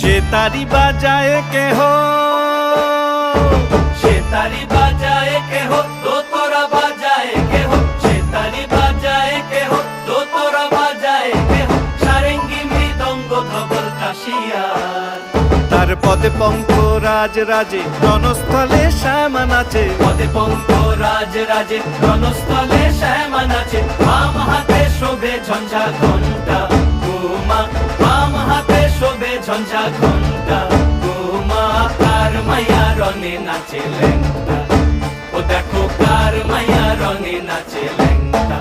সে তারি বাজায় কেহ, সে তারি বাজায় কেহ, দোতরা বাজায় কেহ, সে তারি বাজায় কেহ, দোতরা বাজায় কেহ, সারেঙ্গি মৃদঙ্গ ধবল কাশিয়ার। তার পদে পঙ্ক রাজ রাজে, রণস্থলে শ্যামা নাচে। পদে পঙ্ক রাজ রাজে, রণস্থলে শ্যামা নাচে। বাম হাতে শোভে ঝঞ্ঝা ঘণ্টা ঘুমা, বাম হাতে শোভে ঝঞ্ঝা ঘণ্টা ঘুমা। কার মাইয়া রঙে নাচে লেঙ্গা, ও দেখো কার মাইয়া রঙে নাচে লেঙ্গা।